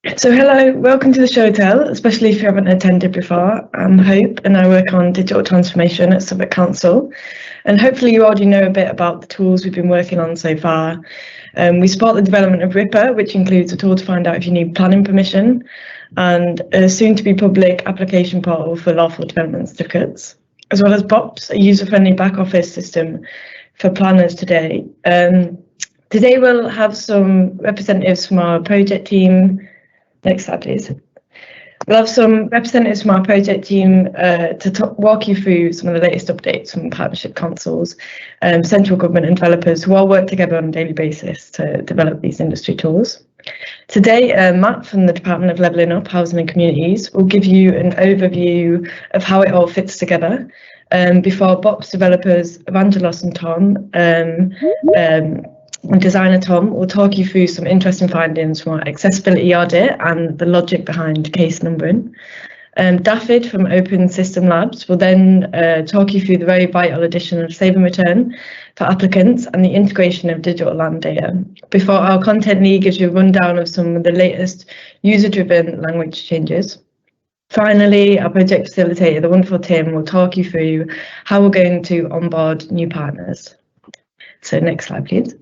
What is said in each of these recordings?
So hello, welcome to the show tell, especially if you haven't attended before. I'm Hope and I work on digital transformation at Suffolk Council. And hopefully you already know a bit about the tools we've been working on so far. We support the development of Ripper, which includes a tool to find out if you need planning permission, and a soon-to-be public application portal for lawful development certificates, as well as BOPS, a user-friendly back office system for planners today. Today we'll have some representatives from our project team. Next slide, please. We'll have some representatives from our project team to walk you through some of the latest updates from partnership councils, central government and developers who all work together on a daily basis to develop these industry tools. Today, Matt from the Department of Levelling Up, Housing and Communities will give you an overview of how it all fits together before BOPS developers Evangelos and Tom and designer Tom will talk you through some interesting findings from our accessibility audit and the logic behind case numbering. David from Open System Labs will then talk you through the very vital addition of save and return for applicants and the integration of digital land data, before our content lead gives you a rundown of some of the latest user-driven language changes. Finally, our project facilitator, the wonderful Tim, will talk you through how we're going to onboard new partners. So next slide, please.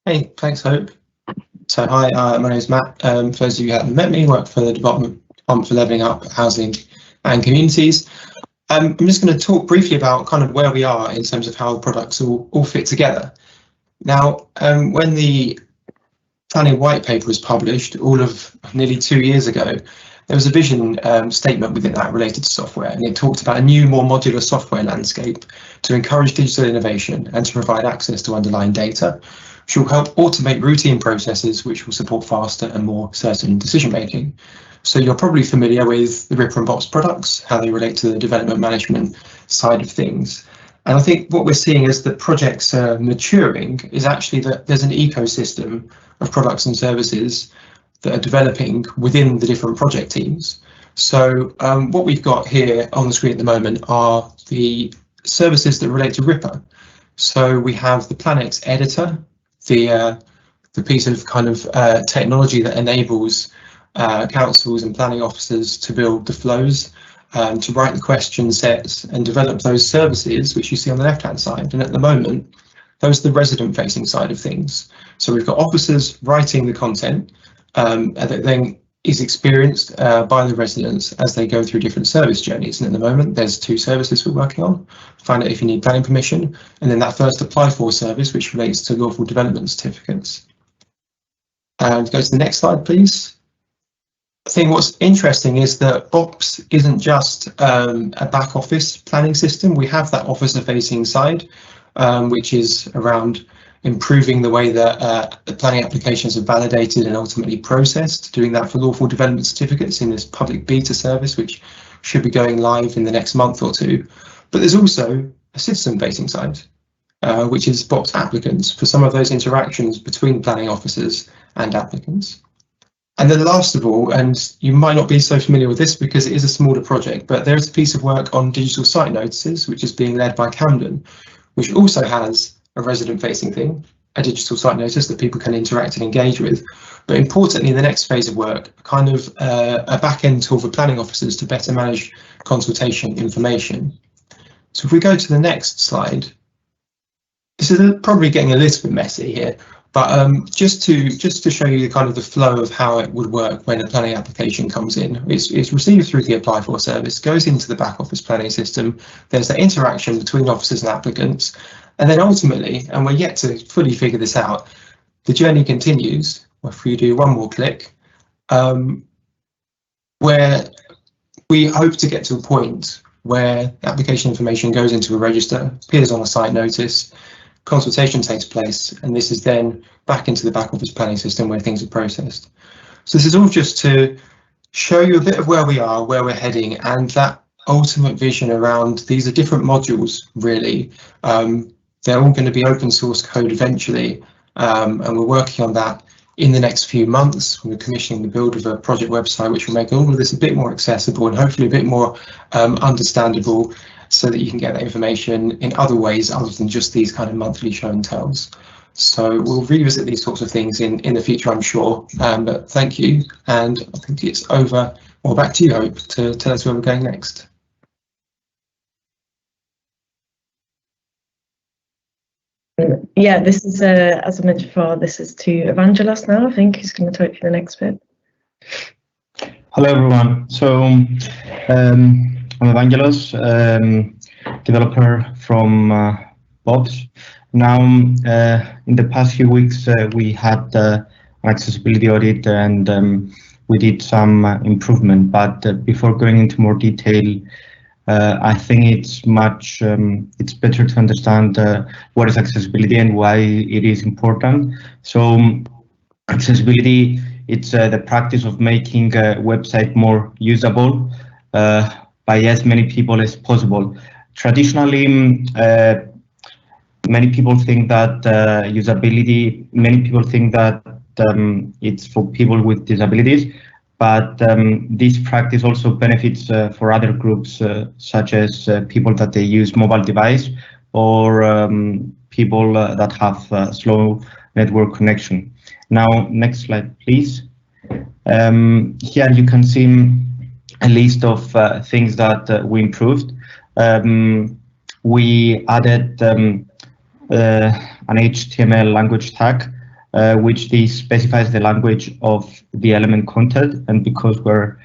Hey, thanks, Hope. So hi, my name is Matt. For those of you who haven't met me, I work for the Department for Levelling Up, Housing and Communities. I'm just going to talk briefly about kind of where we are in terms of how the products all fit together. Now, when the planning white paper was published all of nearly 2 years ago, there was a vision statement within that related to software, and it talked about a new, more modular software landscape to encourage digital innovation and to provide access to underlying data, which will help automate routine processes, which will support faster and more certain decision making. So you're probably familiar with the Ripper and BOPS products, how they relate to the development management side of things. And I think what we're seeing as the projects are maturing is actually that there's an ecosystem of products and services that are developing within the different project teams. So what we've got here on the screen at the moment are the services that relate to Ripper. So we have the Planex editor, the piece of kind of technology that enables councils and planning officers to build the flows, to write the question sets and develop those services, which you see on the left-hand side. And at the moment, those are the resident-facing side of things. So we've got officers writing the content that then is experienced by the residents as they go through different service journeys. And at the moment, there's 2 services we're working on. Find out if you need planning permission, and then that first apply for service, which relates to lawful development certificates. And go to the next slide, please. I think what's interesting is that BOPS isn't just a back office planning system. We have that officer facing side, which is around improving the way that the planning applications are validated and ultimately processed, doing that for lawful development certificates in this public beta service, which should be going live in the next month or 2. But there's also a citizen-facing side, which is BOPS applicants for some of those interactions between planning officers and applicants. And then last of all, and you might not be so familiar with this because it is a smaller project, but there is a piece of work on digital site notices, which is being led by Camden, which also has a resident-facing thing, a digital site notice that people can interact and engage with. But importantly, the next phase of work, kind of a back-end tool for planning officers to better manage consultation information. So if we go to the next slide, this is probably getting a little bit messy here, but just to show you kind of the flow of how it would work when a planning application comes in. It's received through the apply for service, goes into the back office planning system. There's that interaction between officers and applicants. And then ultimately, and we're yet to fully figure this out, the journey continues, if we do one more click, where we hope to get to a point where application information goes into a register, appears on a site notice, consultation takes place, and this is then back into the back office planning system where things are processed. So this is all just to show you a bit of where we are, where we're heading, and that ultimate vision around these are different modules, really. They're all going to be open source code eventually, and we're working on that in the next few months. We're commissioning the build of a project website, which will make all of this a bit more accessible and hopefully a bit more understandable, so that you can get that information in other ways other than just these kind of monthly show and tells. So we'll revisit these sorts of things in the future, I'm sure. But thank you, and I think it's over. Well, back to you, Hope, to tell us where we're going next. Yeah, this is, as I mentioned before, this is to Evangelos now, I think, who's going to talk you the next bit. Hello, everyone. So I'm Evangelos, developer from Bob's. Now, in the past few weeks, we had an accessibility audit and we did some improvement. But before going into more detail, I think it's better to understand what is accessibility and why it is important. So accessibility, it's the practice of making a website more usable by as many people as possible. Traditionally, many people think that it's for people with disabilities, but this practice also benefits for other groups, such as people that they use mobile device or people that have slow network connection. Now, next slide, please. Here you can see a list of things that we improved. We added an HTML language tag, which specifies the language of the element content, and because we're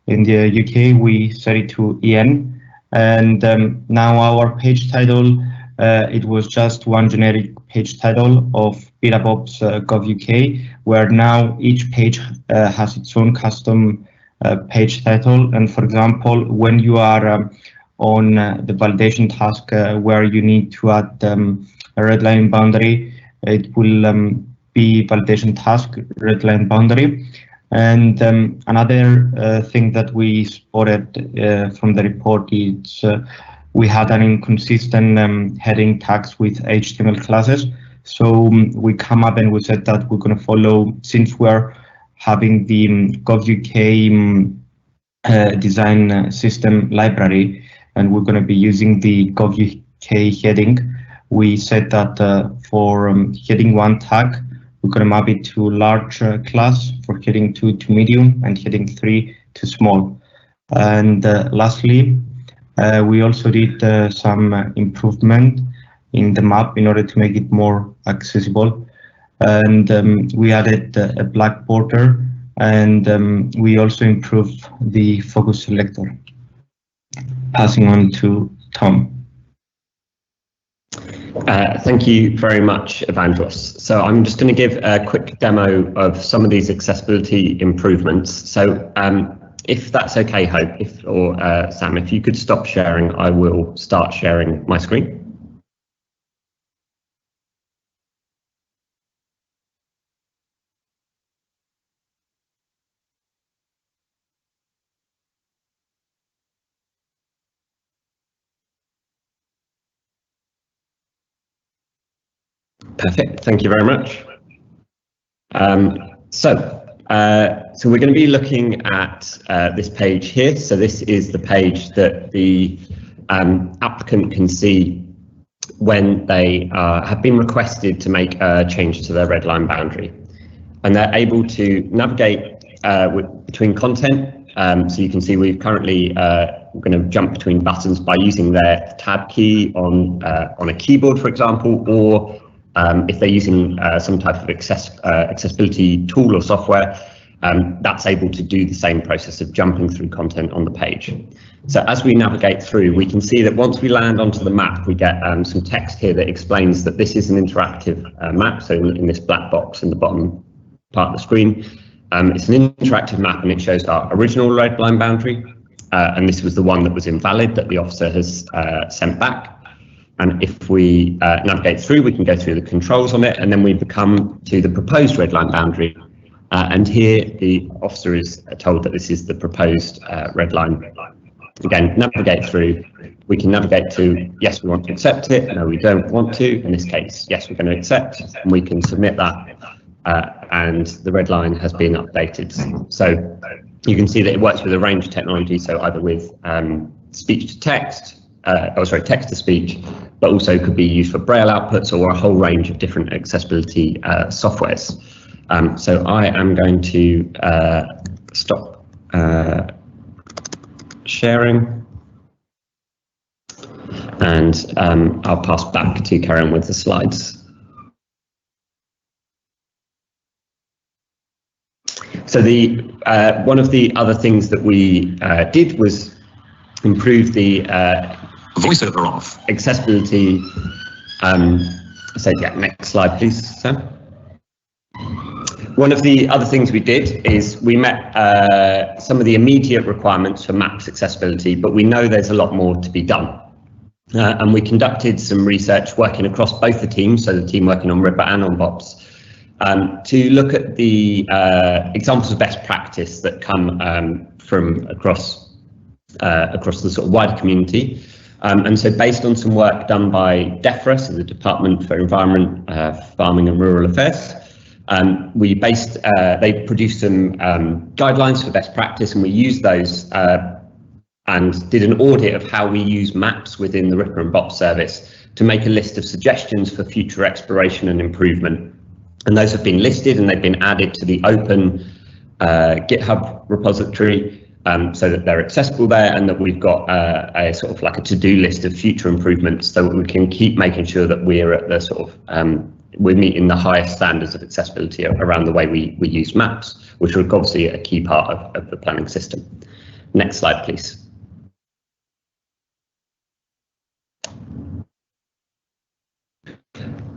in the UK, we set it to EN. And now our page title, it was just one generic page title of BetaBob's gov.uk, where now each page has its own custom page title. And for example, when you are on the validation task where you need to add a redline boundary, it will be validation task redline boundary. And another thing that we spotted from the report is we had an inconsistent heading tags with HTML classes. So we come up and we said that we're going to follow, since we're having the gov.uk design system library, and we're going to be using the gov.uk heading. We said that for heading 1 tag, we're going to map it to large class, for heading 2 to medium, and heading 3 to small. And lastly, we also did some improvement in the map in order to make it more accessible. And we added a black border, and we also improved the focus selector. Passing on to Tom. Thank you very much, Evangelos. So I'm just going to give a quick demo of some of these accessibility improvements. So if that's okay, Hope, or Sam, if you could stop sharing, I will start sharing my screen. Perfect, thank you very much. So we're going to be looking at this page here. So this is the page that the applicant can see when they have been requested to make a change to their red line boundary. And they're able to navigate between content. So you can see we've currently we're going to jump between buttons by using their tab key on a keyboard, for example, or if they're using some type of accessibility tool or software, that's able to do the same process of jumping through content on the page. So as we navigate through, we can see that once we land onto the map, we get some text here that explains that this is an interactive map. So in this black box in the bottom part of the screen, it's an interactive map, and it shows our original red line boundary. And this was the one that was invalid that the officer has sent back. And if we navigate through, we can go through the controls on it, and then we come to the proposed red line boundary. And here the officer is told that this is the proposed red line. Again, navigate through. We can navigate to, yes, we want to accept it. No, we don't want to. In this case, yes, we're going to accept, and we can submit that. And the red line has been updated. So you can see that it works with a range of technology. So either with speech to text, text to speech, but also could be used for Braille outputs or a whole range of different accessibility softwares. So I am going to stop sharing, and I'll pass back to carry on with the slides. So the one of the other things that we did was improve the voiceover off. Accessibility. So yeah, next slide, please, Sam. One of the other things we did is we met some of the immediate requirements for Maps accessibility, but we know there's a lot more to be done. And we conducted some research working across both the teams, so the team working on Ripper and on BOPS, to look at the examples of best practice that come from across the sort of wider community. And so based on some work done by DEFRA, so the Department for Environment, Farming and Rural Affairs, they produced some guidelines for best practice, and we used those and did an audit of how we use maps within the Ripper and BOPS service to make a list of suggestions for future exploration and improvement. And those have been listed and they've been added to the open GitHub repository so that they're accessible there, and that we've got a sort of like a to-do list of future improvements so that we can keep making sure that we're at the sort of we're meeting the highest standards of accessibility around the way we use maps, which are obviously a key part of the planning system. Next slide, please.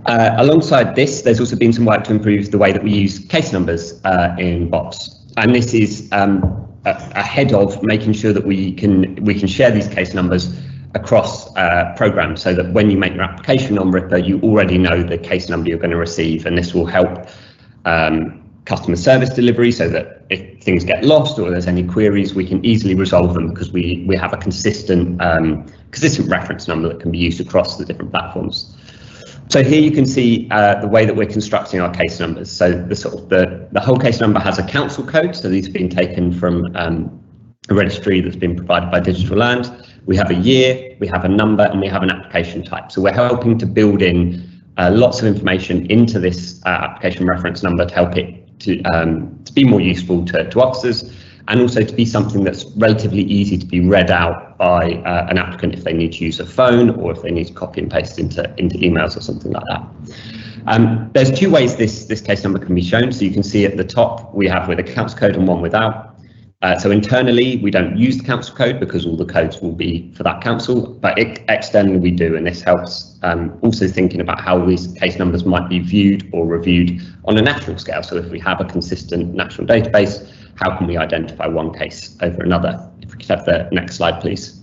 Alongside this, there's also been some work to improve the way that we use case numbers in BOPS, and this is ahead of making sure that we can share these case numbers across programs, so that when you make your application on Ripper, you already know the case number you're going to receive, and this will help customer service delivery, so that if things get lost or there's any queries, we can easily resolve them because we have a consistent reference number that can be used across the different platforms. So here you can see the way that we're constructing our case numbers. So the whole case number has a council code. So these have been taken from a registry that's been provided by Digital Land. We have a year, we have a number, and we have an application type. So we're helping to build in lots of information into this application reference number to help it to be more useful to officers, and also to be something that's relatively easy to be read out by an applicant if they need to use a phone or if they need to copy and paste into emails or something like that. There's two ways this case number can be shown. So you can see at the top we have with a council code and one without. So internally we don't use the council code because all the codes will be for that council, but externally we do, and this helps also thinking about how these case numbers might be viewed or reviewed on a national scale. So if we have a consistent national database, how can we identify one case over another? If we could have the next slide, please.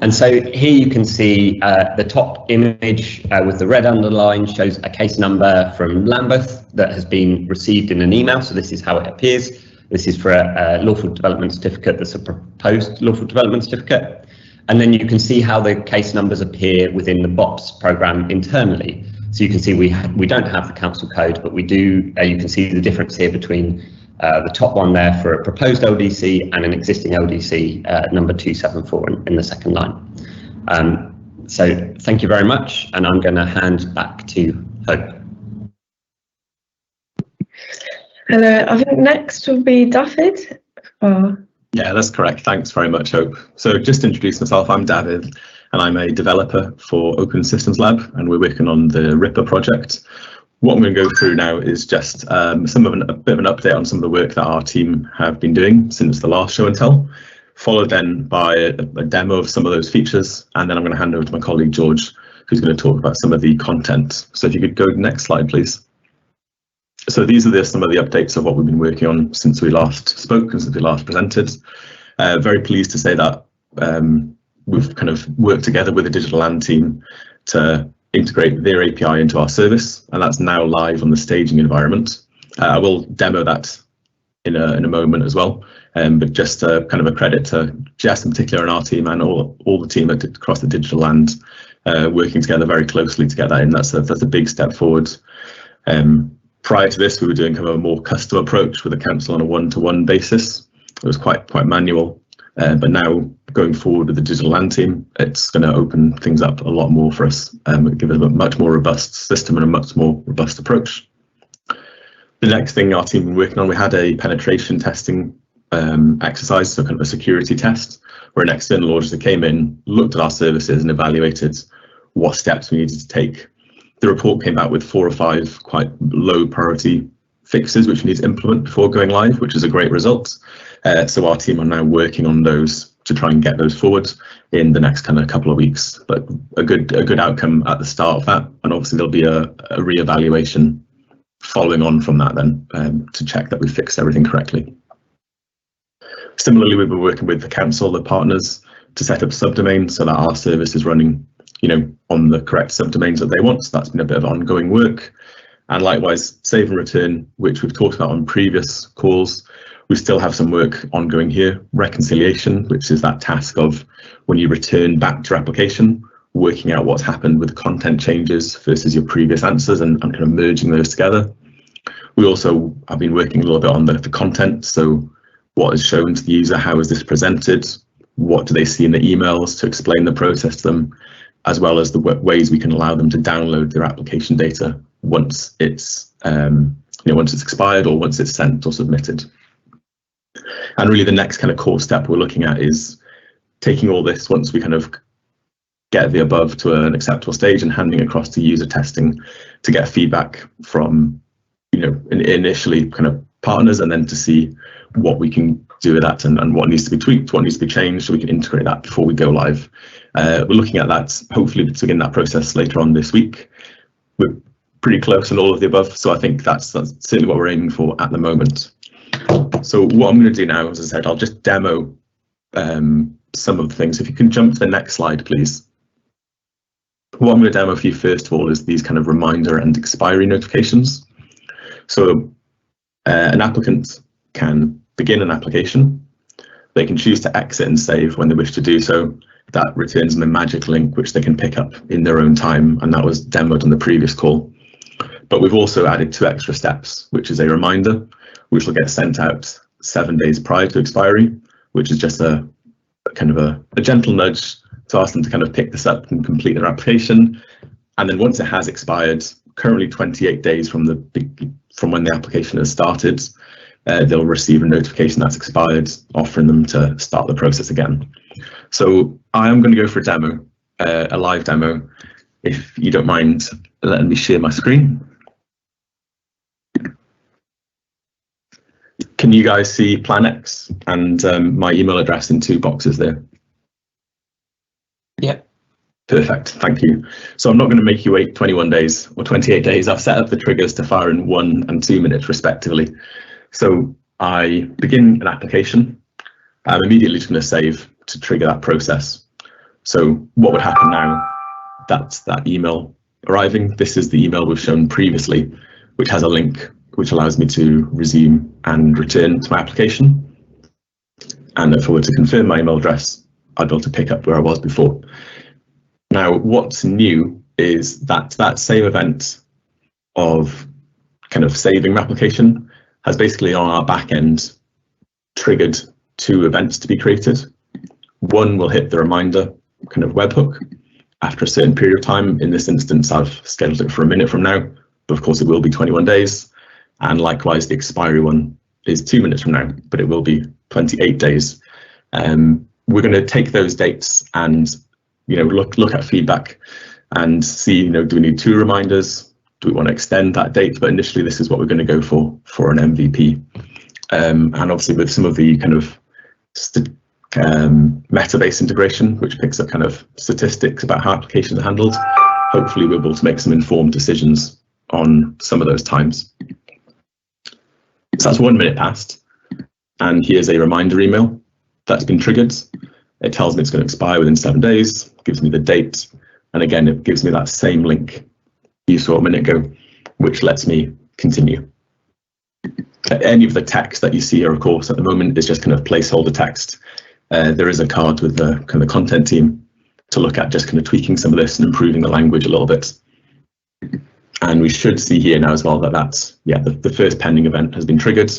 And so here you can see the top image with the red underline shows a case number from Lambeth that has been received in an email. So this is how it appears. This is for a lawful development certificate that's a proposed lawful development certificate. And then you can see how the case numbers appear within the BOPS program internally. So you can see we don't have the council code, but we do. You can see the difference here between the top one there for a proposed LDC and an existing LDC number 274 in the second line. So thank you very much, and I'm going to hand back to Hope. Hello, I think next will be David. Yeah, that's correct. Thanks very much, Hope. So just to introduce myself, I'm David, and I'm a developer for Open Systems Lab, and we're working on the Ripper project. What I'm going to go through now is just a bit of an update on some of the work that our team have been doing since the last show and tell, followed then by a demo of some of those features, and then I'm going to hand over to my colleague George, who's going to talk about some of the content. So if you could go to the next slide, please. So these are some of the updates of what we've been working on since we last spoke and since we last presented. Very pleased to say that we've kind of worked together with the Digital Land team to integrate their API into our service, and that's now live on the staging environment. I will demo that in a moment as well, but just kind of a credit to Jess in particular and our team and all the team across the Digital Land working together very closely to get that in. That's a big step forward. Prior to this, we were doing kind of a more custom approach with the council on a one-to-one basis. It was quite manual, but now going forward with the digital land team, it's going to open things up a lot more for us, give us a much more robust system and a much more robust approach. The next thing our team been working on, we had a penetration testing exercise, so kind of a security test, where an external auditor came in, looked at our services and evaluated what steps we needed to take. The report came back with 4 or 5 quite low priority fixes which we need to implement before going live, which is a great result. So our team are now working on those to try and get those forward in the next kind of couple of weeks. But a good outcome at the start of that, and obviously there'll be a re-evaluation following on from that then to check that we fixed everything correctly. Similarly, we've been working with the council, the partners, to set up subdomains so that our service is running, on the correct subdomains that they want. So that's been a bit of ongoing work. And likewise, save and return, which we've talked about on previous calls. We still have some work ongoing here. Reconciliation, which is that task of when you return back to your application, working out what's happened with content changes versus your previous answers and kind of merging those together. We also have been working a little bit on the content. So what is shown to the user, how is this presented, what do they see in the emails to explain the process to them, as well as the ways we can allow them to download their application data once it's once it's expired or once it's sent or submitted. And really the next kind of core step we're looking at is taking all this once we kind of get the above to an acceptable stage and handing across to user testing to get feedback from initially kind of partners, and then to see what we can do with that and what needs to be tweaked, what needs to be changed, so we can integrate that before we go live. We're looking at that hopefully to begin that process later on this week. We're pretty close on all of the above, so I think that's certainly what we're aiming for at the moment. So what I'm going to do now, as I said, I'll just demo some of the things. If you can jump to the next slide, please. What I'm going to demo for you first of all is these kind of reminder and expiry notifications. So an applicant can begin an application. They can choose to exit and save when they wish to do so. That returns them a magic link which they can pick up in their own time, and that was demoed on the previous call. But we've also added 2 extra steps, which is a reminder, which will get sent out 7 days prior to expiry, which is just a kind of a gentle nudge to ask them to kind of pick this up and complete their application. And then once it has expired, currently 28 days from when the application has started, they'll receive a notification that's expired, offering them to start the process again. So I am going to go for a demo, a live demo, if you don't mind letting me share my screen. Can you guys see Plan X and my email address in 2 boxes there? Yeah. Perfect, thank you. So I'm not going to make you wait 21 days or 28 days. I've set up the triggers to fire in 1 and 2 minutes respectively. So I begin an application. I'm immediately just going to save to trigger that process. So what would happen now? That's that email arriving. This is the email we've shown previously, which has a link which allows me to resume and return to my application. And if I were to confirm my email address, I'd be able to pick up where I was before. Now, what's new is that same event of kind of saving my application has basically on our back end triggered 2 events to be created. One will hit the reminder kind of webhook after a certain period of time. In this instance, I've scheduled it for a minute from now, but of course it will be 21 days. And likewise, the expiry one is 2 minutes from now, but it will be 28 days. We're going to take those dates and look at feedback and see, do we need 2 reminders? Do we want to extend that date? But initially, this is what we're going to go for an MVP. And obviously, with some of the kind of meta-based integration, which picks up kind of statistics about how applications are handled, hopefully we're able to make some informed decisions on some of those times. So that's 1 minute past, and here's a reminder email that's been triggered. It tells me it's going to expire within 7 days, gives me the date, and again, it gives me that same link you saw a minute ago, which lets me continue. Any of the text that you see here, of course, at the moment is just kind of placeholder text. There is a card with the kind of content team to look at, just kind of tweaking some of this and improving the language a little bit. And we should see here now as well that the first pending event has been triggered.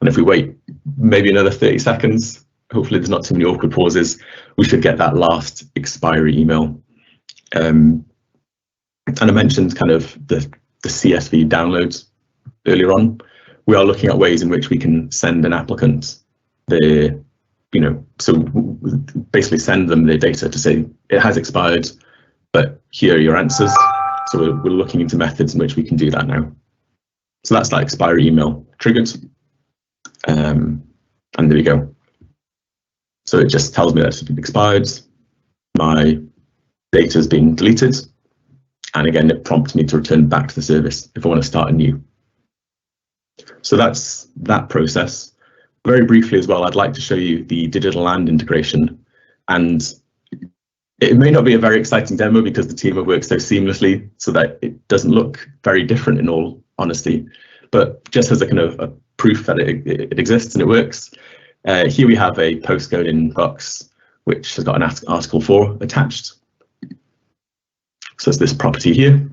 And if we wait maybe another 30 seconds, hopefully there's not too many awkward pauses, we should get that last expiry email. And I mentioned kind of the CSV downloads earlier on. We are looking at ways in which we can send an applicant so basically send them their data to say it has expired, but here are your answers. So we're looking into methods in which we can do that now. So that's that expiry email triggered. And there we go. So it just tells me that it's been expired. My data has been deleted. And again, it prompts me to return back to the service if I want to start anew. So that's that process. Very briefly as well, I'd like to show you the digital land integration. And it may not be a very exciting demo because the team have worked so seamlessly so that it doesn't look very different in all honesty. But just as a kind of a proof that it exists and it works, here we have a postcode in Box, which has got an Article 4 attached. So it's this property here.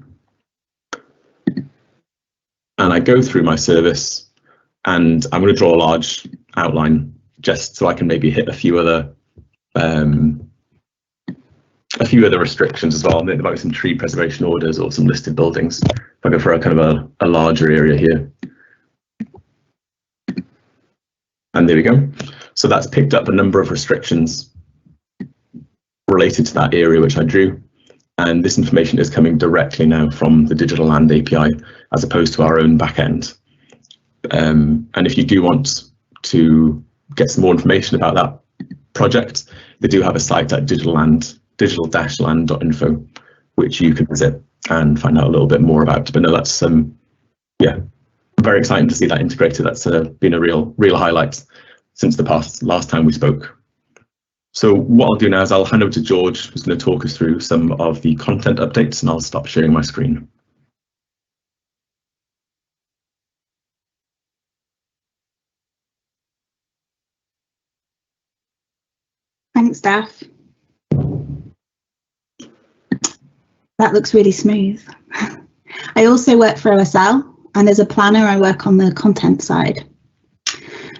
And I go through my service and I'm going to draw a large outline just so I can maybe hit a few other restrictions as well. There might be some tree preservation orders or some listed buildings. If I go for a kind of a larger area here. And there we go. So that's picked up a number of restrictions related to that area which I drew. And this information is coming directly now from the Digital Land API as opposed to our own backend. And if you do want to get some more information about that project, they do have a site at digital-land.info, which you can visit and find out a little bit more about. But no, that's very exciting to see that integrated. That's been a real highlight since the last time we spoke. So what I'll do now is I'll hand over to George, who's going to talk us through some of the content updates, and I'll stop sharing my screen. Thanks, Daph. That looks really smooth. I also work for OSL, and as a planner, I work on the content side.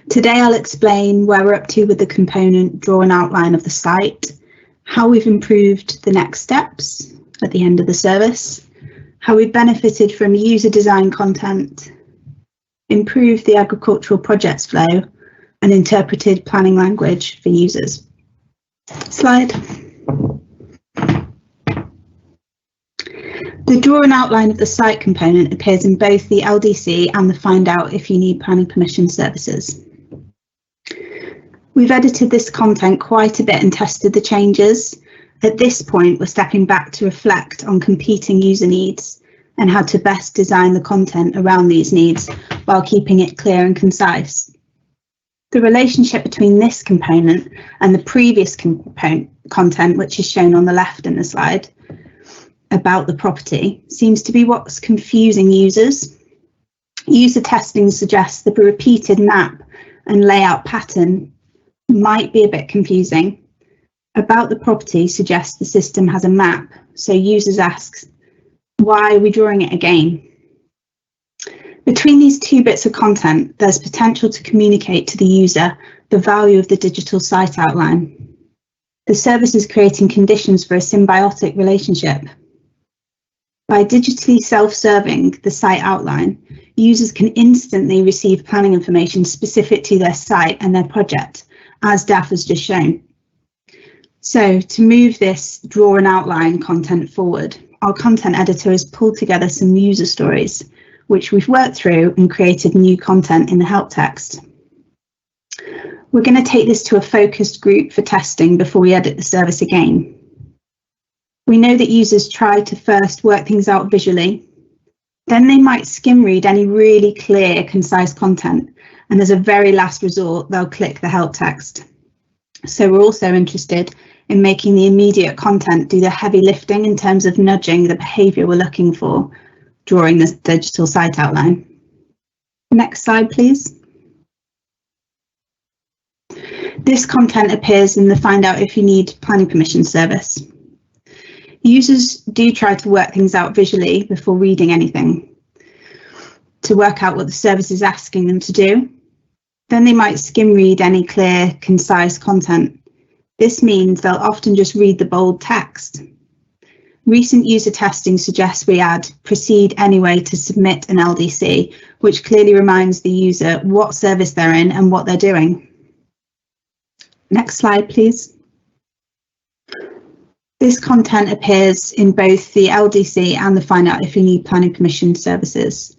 Today, I'll explain where we're up to with the component, draw an outline of the site, how we've improved the next steps at the end of the service, how we've benefited from user design content, improved the agricultural projects flow, and interpreted planning language for users. Slide. The draw an outline of the site component appears in both the LDC and the find out if you need planning permission services. We've edited this content quite a bit and tested the changes. At this point, we're stepping back to reflect on competing user needs and how to best design the content around these needs while keeping it clear and concise. The relationship between this component and the previous content, which is shown on the left in the slide, about the property, seems to be what's confusing users. User testing suggests that a repeated map and layout pattern might be a bit confusing. About the property suggests the system has a map, so users ask, why are we drawing it again? Between these two bits of content, there's potential to communicate to the user the value of the digital site outline. The service is creating conditions for a symbiotic relationship. By digitally self-serving the site outline, users can instantly receive planning information specific to their site and their project, as Daph has just shown. So to move this draw and outline content forward, our content editor has pulled together some user stories, which we've worked through and created new content in the help text. We're going to take this to a focused group for testing before we edit the service again. We know that users try to first work things out visually, then they might skim read any really clear, concise content, and as a very last resort, they'll click the help text. So we're also interested in making the immediate content do the heavy lifting in terms of nudging the behaviour we're looking for, drawing the digital site outline. Next slide, please. This content appears in the find out if you need planning permission service. Users do try to work things out visually before reading anything, to work out what the service is asking them to do. Then they might skim read any clear, concise content. This means they'll often just read the bold text. Recent user testing suggests we add proceed anyway to submit an LDC, which clearly reminds the user what service they're in and what they're doing. Next slide, please. This content appears in both the LDC and the find out if you need planning permission services,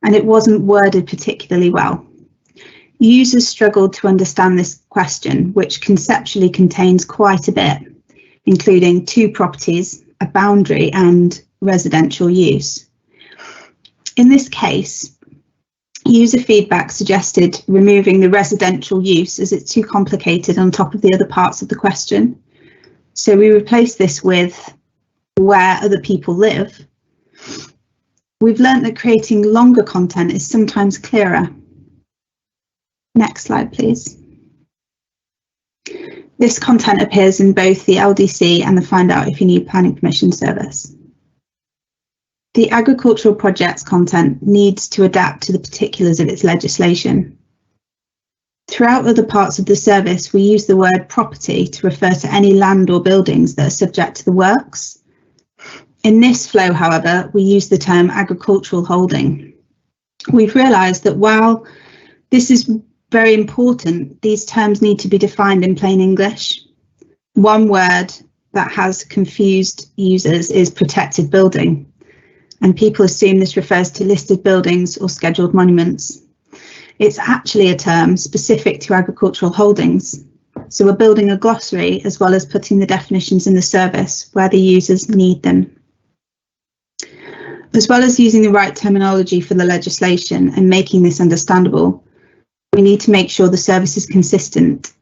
and it wasn't worded particularly well. Users struggled to understand this question, which conceptually contains quite a bit, including 2 properties, a boundary and residential use. In this case, user feedback suggested removing the residential use as it's too complicated on top of the other parts of the question. So we replaced this with where other people live. We've learned that creating longer content is sometimes clearer. Next slide, please. This content appears in both the LDC and the find out if you need planning permission service. The agricultural project's content needs to adapt to the particulars of its legislation. Throughout other parts of the service, we use the word property to refer to any land or buildings that are subject to the works. In this flow, however, we use the term agricultural holding. We've realised that while this is very important, these terms need to be defined in plain English. One word that has confused users is protected building, and people assume this refers to listed buildings or scheduled monuments. It's actually a term specific to agricultural holdings, so we're building a glossary as well as putting the definitions in the service where the users need them. As well as using the right terminology for the legislation and making this understandable, we need to make sure the service is consistent.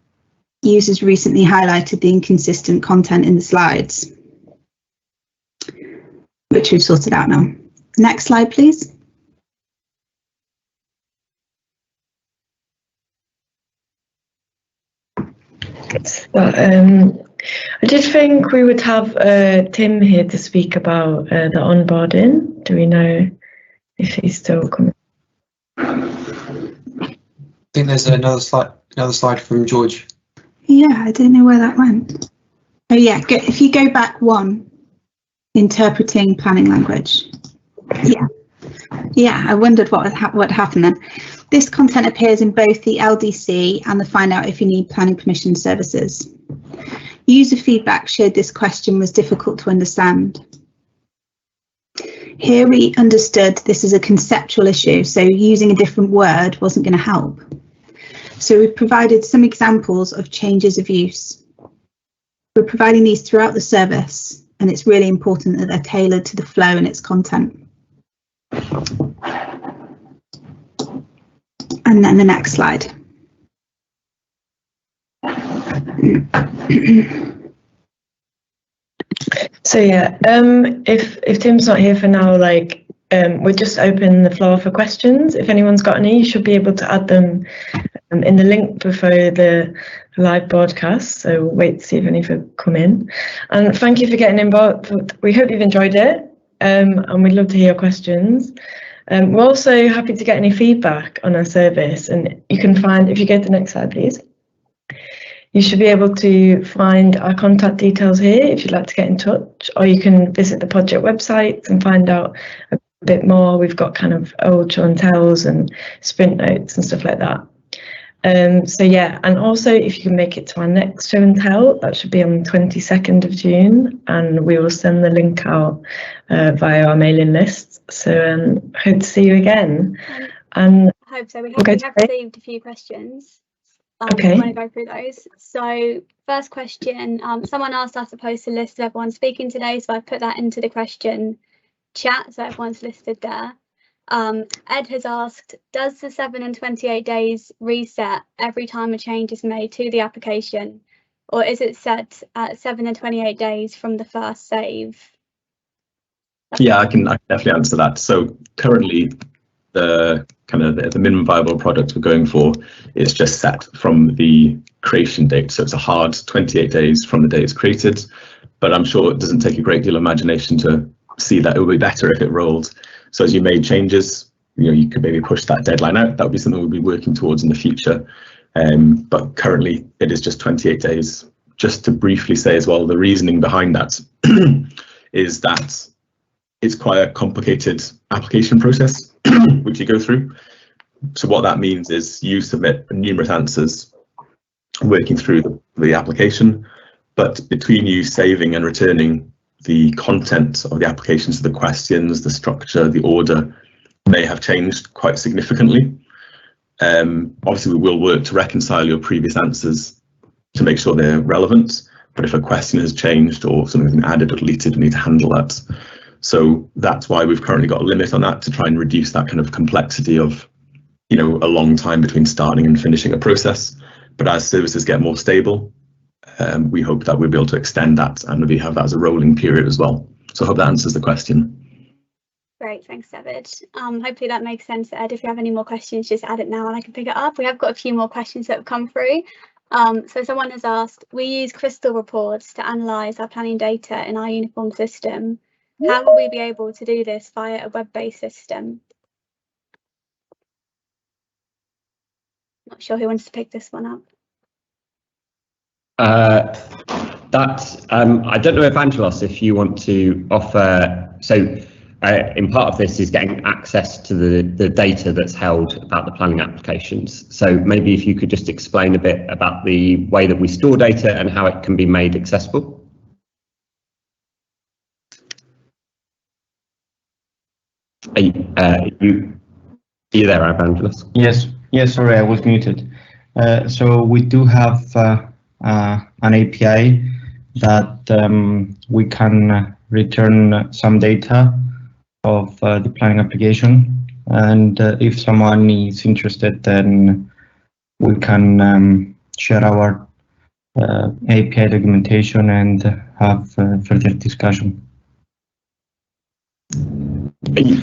Users recently highlighted the inconsistent content in the slides, which we've sorted out now. Next slide, please. I did think we would have Tim here to speak about the onboarding. Do we know if he's still coming? I think there's another slide from George. Yeah, I don't know where that went. Oh yeah, if you go back one, interpreting planning language. Yeah, I wondered what happened then. This content appears in both the LDC and the find out if you need planning permission services. User feedback showed this question was difficult to understand. Here we understood this is a conceptual issue, so using a different word wasn't going to help. So we've provided some examples of changes of use. We're providing these throughout the service, and it's really important that they're tailored to the flow and its content. And then the next slide. So yeah, if Tim's not here for now, we're just open the floor for questions. If anyone's got any, you should be able to add them in the link before the live broadcast. So we'll wait to see if any have come in. And thank you for getting involved. We hope you've enjoyed it, and we'd love to hear your questions. We're also happy to get any feedback on our service, and you can find, if you go to the next slide, please. You should be able to find our contact details here if you'd like to get in touch, or you can visit the project website and find out a bit more. We've got kind of old show and tells and sprint notes and stuff like that. So yeah, and also if you can make it to our next show and tell, that should be on the 22nd of June, and we will send the link out via our mailing list. So hope to see you again. And I hope so. We have received a few questions. Okay. I want to go through those. So first question, someone asked us to post a list of everyone speaking today, so I put that into the question chat, so everyone's listed there. Ed has asked, does the 7 and 28 days reset every time a change is made to the application, or is it set at 7 and 28 days from the first save? Yeah, I can definitely answer that. So currently, the minimum viable product we're going for is just set from the creation date. So it's a hard 28 days from the day it's created, but I'm sure it doesn't take a great deal of imagination to see that it would be better if it rolled. So as you made changes, you could maybe push that deadline out. That would be something we'll be working towards in the future. But currently it is just 28 days. Just to briefly say as well, the reasoning behind that is that it's quite a complicated application process which you go through. So what that means is you submit numerous answers working through the application, but between you saving and returning, the content of the application, so the questions, the structure, the order may have changed quite significantly. Obviously, we will work to reconcile your previous answers to make sure they're relevant, but if a question has changed or something's been added or deleted, we need to handle that. So that's why we've currently got a limit on that, to try and reduce that kind of complexity of, a long time between starting and finishing a process. But as services get more stable, we hope that we'll be able to extend that and maybe have that as a rolling period as well. So I hope that answers the question. Great, thanks, David. Hopefully that makes sense, Ed. If you have any more questions, just add it now and I can pick it up. We have got a few more questions that have come through. So someone has asked, we use crystal reports to analyse our planning data in our uniform system. How will we be able to do this via a web-based system? Not sure who wants to pick this one up. I don't know, Evangelos, if you want to offer. So in part of this is getting access to the data that's held about the planning applications. So maybe if you could just explain a bit about the way that we store data and how it can be made accessible. Are you there, Evangelos? Yes, sorry, I was muted. So we do have an API that we can return some data of the planning application, and if someone is interested, then we can share our API documentation and have further discussion.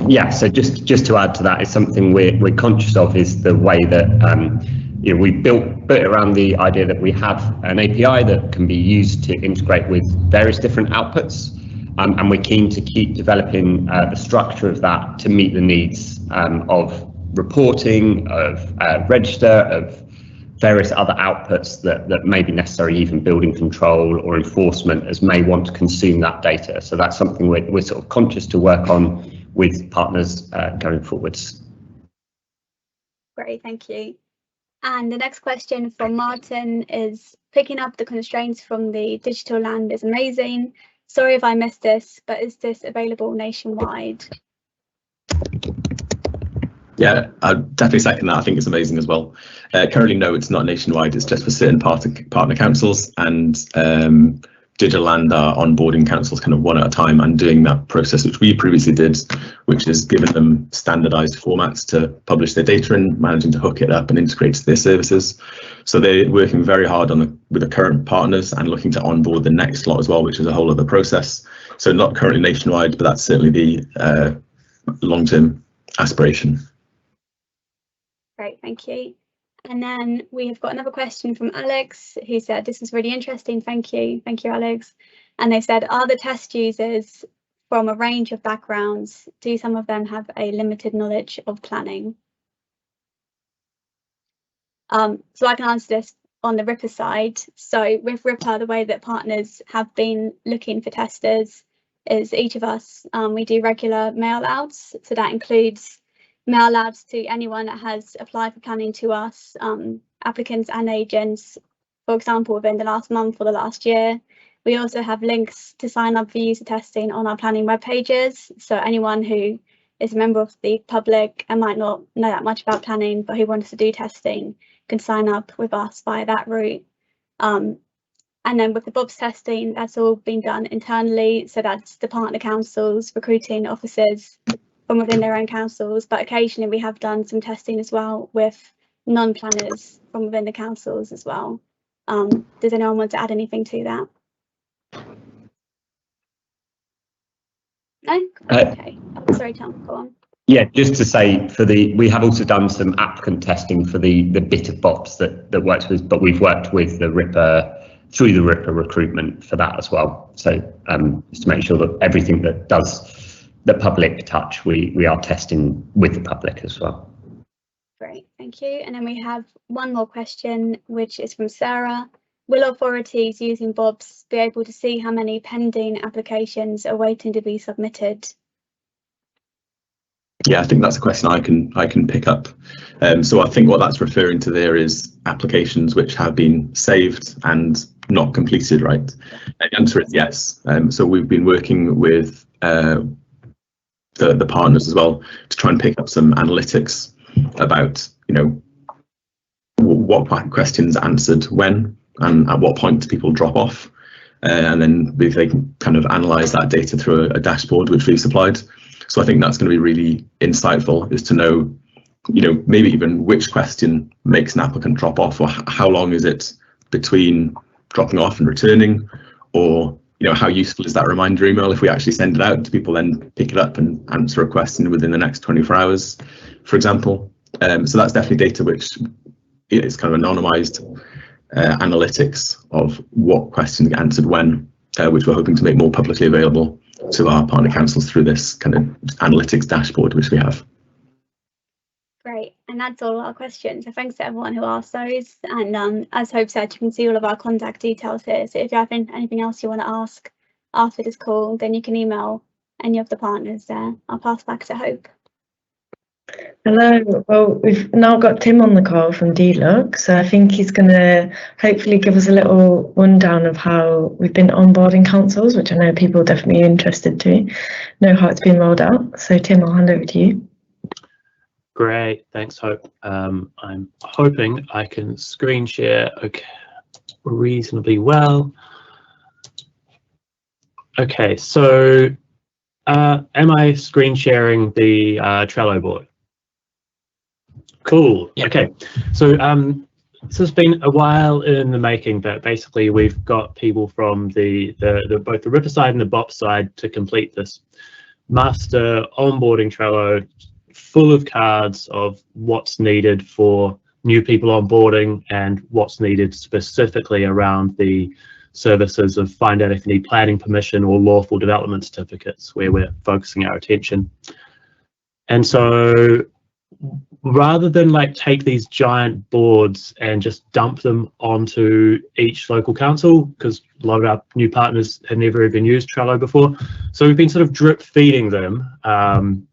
Yeah, so just to add to that, is something we're conscious of is the way that we built it around the idea that we have an API that can be used to integrate with various different outputs, and we're keen to keep developing the structure of that to meet the needs of reporting, of register, of various other outputs that may be necessary, even building control or enforcement, as may want to consume that data. So that's something we're sort of conscious to work on with partners going forwards. Great, thank you. And the next question from Martin is, picking up the constraints from the digital land is amazing. Sorry if I missed this, but is this available nationwide? Yeah, I'd definitely second that. I think it's amazing as well. Currently, no, it's not nationwide. It's just for certain partner councils, and digital land are onboarding councils kind of one at a time and doing that process, which we previously did, which is giving them standardized formats to publish their data in, managing to hook it up and integrate to their services. So they're working very hard with the current partners and looking to onboard the next lot as well, which is a whole other process. So not currently nationwide, but that's certainly the long-term aspiration. Great, thank you. And then we have got another question from Alex, who said, this is really interesting. Thank you, Alex. And they said, are the test users from a range of backgrounds? Do some of them have a limited knowledge of planning? So I can answer this on the Ripper side. So with Ripper, the way that partners have been looking for testers is each of us, we do regular mail outs. So that includes mail outs to anyone that has applied for planning to us, applicants and agents, for example, within the last month or the last year. We also have links to sign up for user testing on our planning web pages. So anyone who is a member of the public and might not know that much about planning, but who wants to do testing, can sign up with us via that route. And then with the Bob's testing, that's all been done internally. So that's the partner councils, recruiting officers from within their own councils, but occasionally we have done some testing as well with non-planners from within the councils as well. Does anyone want to add anything to that? No? Okay. Oh, sorry, Tom, go on. Yeah, just to say, we have also done some applicant testing for the bit of Bob's that works with, but we've worked with the Ripper through the Ripper recruitment for that as well. So just to make sure that everything that does the public touch, we are testing with the public as well. Great, thank you. And then we have one more question, which is from Sarah. Will authorities using Bobs be able to see how many pending applications are waiting to be submitted? Yeah, I think that's a question I can pick up. So I think what that's referring to there is applications which have been saved and not completed, right? And the answer is yes. So we've been working with the partners as well to try and pick up some analytics about, you know, what questions answered when and at what point do people drop off, and then they can kind of analyze that data through a dashboard which we've supplied. So I think that's going to be really insightful, is to know, you know, maybe even which question makes an applicant drop off, or how long is it between dropping off and returning, or, you know, how useful is that reminder email if we actually send it out? Do people then pick it up and answer a question within the next 24 hours, for example? So that's definitely data which is kind of anonymized analytics of what questions get answered when, which we're hoping to make more publicly available to our partner councils through this kind of analytics dashboard which we have. Great, and that's all our questions. So thanks to everyone who asked those. And as Hope said, you can see all of our contact details here. So if you have anything else you want to ask after this call, then you can email any of the partners there. I'll pass back to Hope. Hello. Well, we've now got Tim on the call from DLUC, so I think he's going to hopefully give us a little rundown of how we've been onboarding councils, which I know people are definitely interested to know how it's been rolled out. So Tim, I'll hand over to you. Great, thanks, Hope. I'm hoping I can screen share reasonably well. Okay, so am I screen sharing the Trello board? Cool. Yeah. Okay, so this has been a while in the making, but basically we've got people from both the Ripper side and the BOP side to complete this master onboarding Trello, full of cards of what's needed for new people onboarding and what's needed specifically around the services of find out if you need planning permission or lawful development certificates, where we're focusing our attention. And so rather than like take these giant boards and just dump them onto each local council, because a lot of our new partners had never even used Trello before, so we've been sort of drip feeding them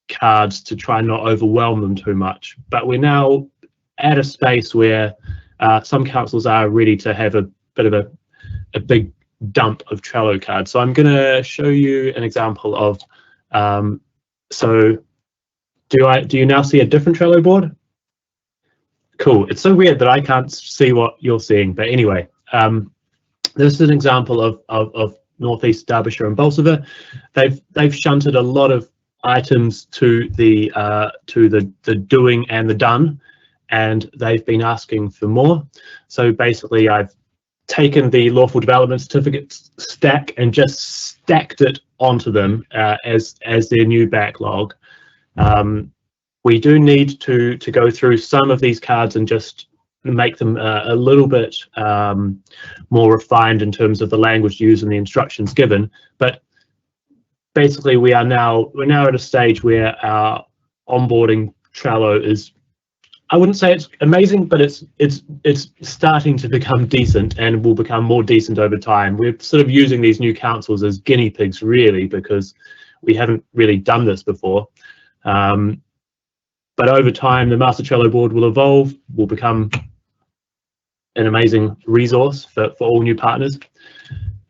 cards to try and not overwhelm them too much. But we're now at a space where some councils are ready to have a bit of a big dump of Trello cards. So I'm going to show you an example of, so do you now see a different Trello board? Cool. It's so weird that I can't see what you're seeing, but anyway, this is an example of Northeast Derbyshire and Bolsover. They've shunted a lot of items to the doing and the done, and they've been asking for more. So basically I've taken the lawful development certificates stack and just stacked it onto them as their new backlog. We do need to go through some of these cards and just make them a little bit more refined in terms of the language used and the instructions given, but basically we're now at a stage where our onboarding Trello is, I wouldn't say it's amazing, but it's starting to become decent and will become more decent over time. We're sort of using these new councils as guinea pigs, really, because we haven't really done this before. But over time, the master Trello board will evolve, will become an amazing resource for all new partners.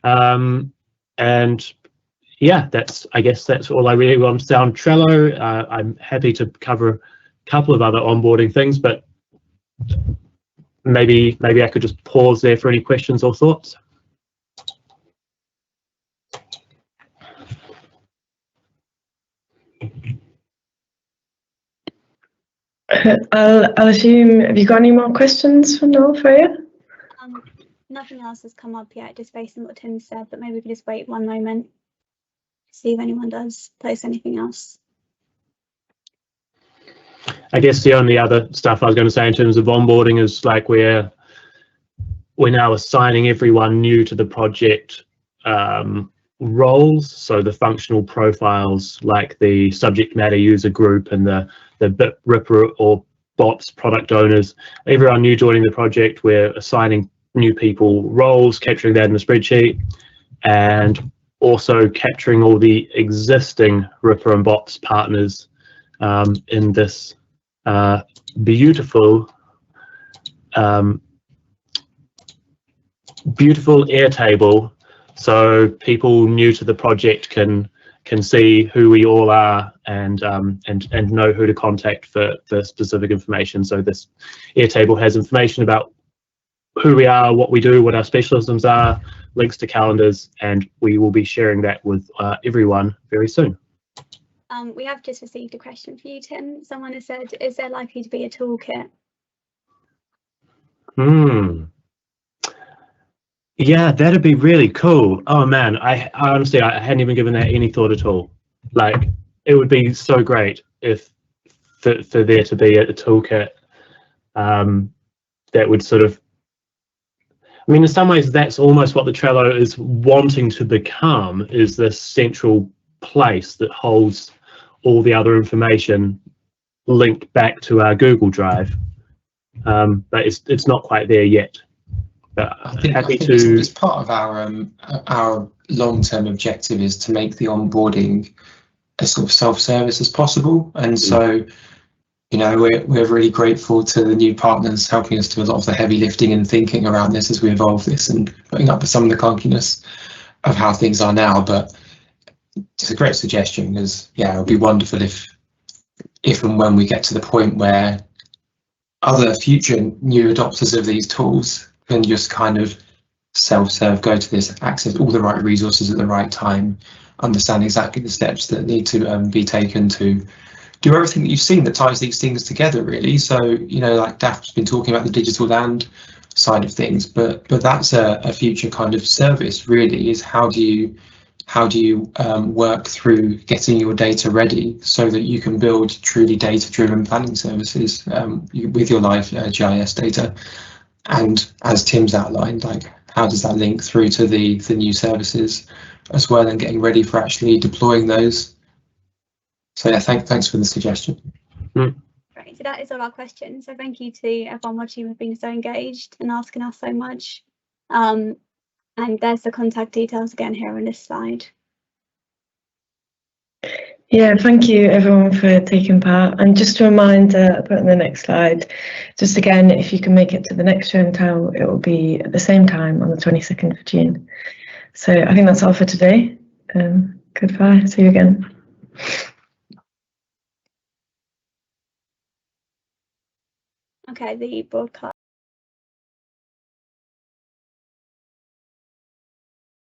And yeah, I guess that's all I really want to say on Trello. I'm happy to cover a couple of other onboarding things, but maybe I could just pause there for any questions or thoughts. I'll assume, have you got any more questions for Noel, Freya? Nothing else has come up yet, just based on what Tim said, but maybe we can just wait one moment, see if anyone does post anything else. I guess the only other stuff I was going to say in terms of onboarding is like we're now assigning everyone new to the project roles, so the functional profiles like the subject matter user group and the BIP Ripper or BOPS product owners. Everyone new joining the project, we're assigning new people roles, capturing that in the spreadsheet, and also capturing all the existing Ripper and BOPS partners in this beautiful beautiful Airtable, so people new to the project can see who we all are and know who to contact for specific information. So this Airtable has information about who we are, what we do, what our specialisms are, links to calendars, and we will be sharing that with everyone very soon. We have just received a question for you, Tim. Someone has said, is there likely to be a toolkit? Yeah, that'd be really cool. Oh man, I honestly, I hadn't even given that any thought at all. Like, it would be so great if for there to be a toolkit that would sort of, I mean, in some ways that's almost what the Trello is wanting to become, is this central place that holds all the other information linked back to our Google Drive. But it's not quite there yet. But I think it's part of our long-term objective is to make the onboarding as sort of self-service as possible, and so we're really grateful to the new partners helping us do a lot of the heavy lifting and thinking around this as we evolve this and putting up with some of the clunkiness of how things are now. But it's a great suggestion, because it would be wonderful if and when we get to the point where other future new adopters of these tools can just kind of self-serve, go to this, access all the right resources at the right time, understand exactly the steps that need to be taken to do everything that you've seen that ties these things together, really. So, like Daph's been talking about the digital land side of things, but that's a future kind of service, really, is how do you work through getting your data ready so that you can build truly data-driven planning services with your live GIS data. And as Tim's outlined, like, how does that link through to the new services as well, and getting ready for actually deploying those? So yeah, thanks for the suggestion. Right, so that is all our questions. So thank you to everyone watching for being so engaged and asking us so much. And there's the contact details again here on this slide. Yeah, thank you everyone for taking part. And just a reminder, I'll put on the next slide, just again, if you can make it to the next show and tell, it will be at the same time on the 22nd of June. So I think that's all for today. Goodbye, see you again. Okay, the broadcast.